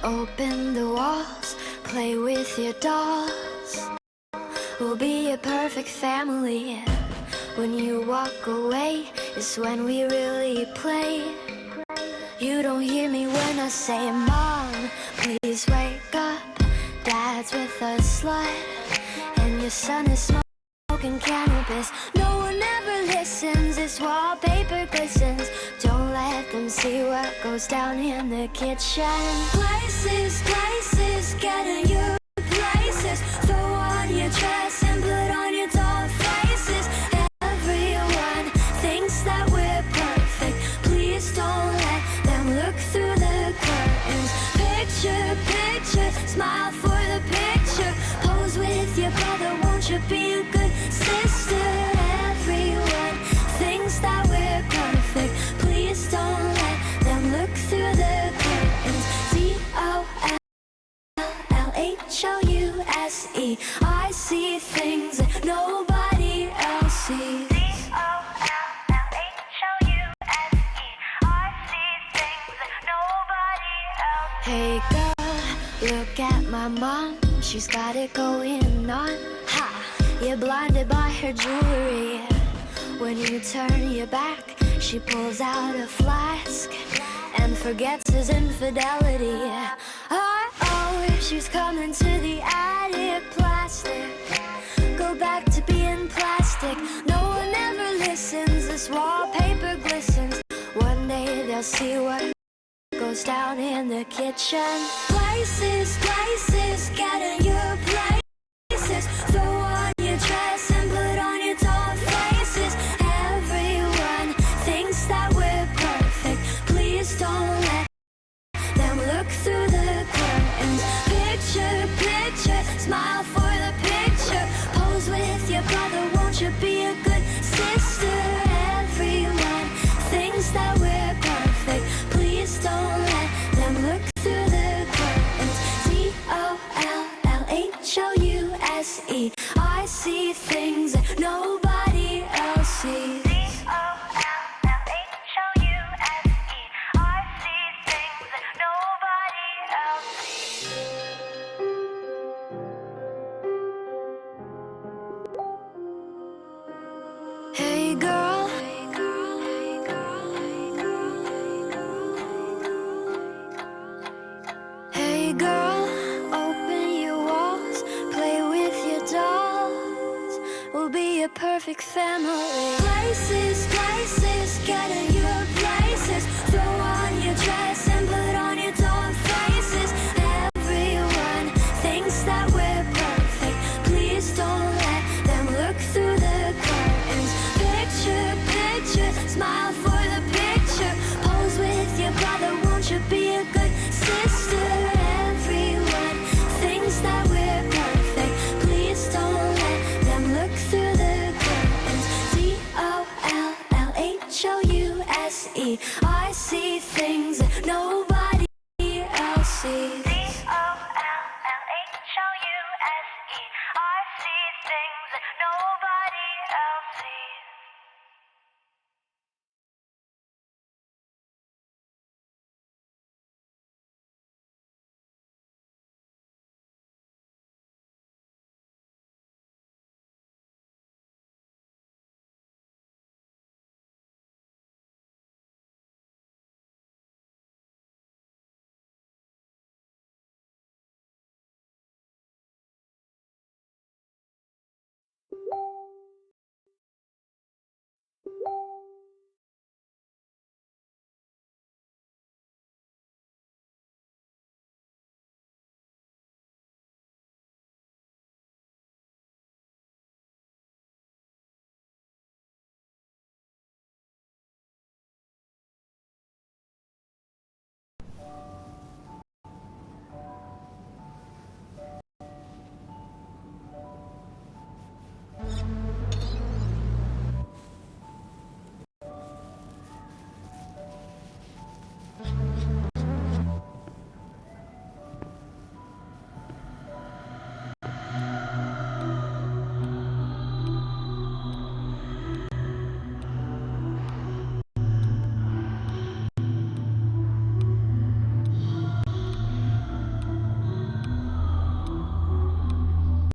Open the walls, play with your dolls. We'll be a perfect family. When you walk away is when we really play. You don't hear me when I say, Mom, please wake up. Dad's with a slut, and your son is smoking cannabis. No one ever listens, this wallpaper glistens. Don't let them see what goes down in the kitchen. Places, places, get in your places. Throw on your dress and put on your doll faces. Everyone thinks that we're perfect. Please don't let them look through the curtains. Picture, picture, smile for the picture. Pose with your brother, won't you be a good sister? Everyone thinks that we're perfect. Please don't let them look through the curtains. D-O-L-L-H-O-U-S-E. I see things that nobody else sees. Hey girl, look at my mom, she's got it going on. Ha! You're blinded by her jewelry. When you turn your back, she pulls out a flask and forgets his infidelity. Oh, she's coming to the attic. Plastic, go back to being plastic. No one ever listens, this wallpaper glistens. One day they'll see what goes down in the kitchen. Places, places, get in your places. Throw on your dress and put on your doll faces. Everyone thinks that we're perfect. Please don't let them look through the curtains. Picture, picture, smile for the picture. Pose with your brother, won't you be a good sister? Everyone thinks that we're perfect. Please don't let them look through the curtains. D-O-L-L-H-O-U-S-E. I see things that nobody else sees. Hey girl, hey girl, open your walls, play with your dolls. We'll be a perfect family. Places, places, get in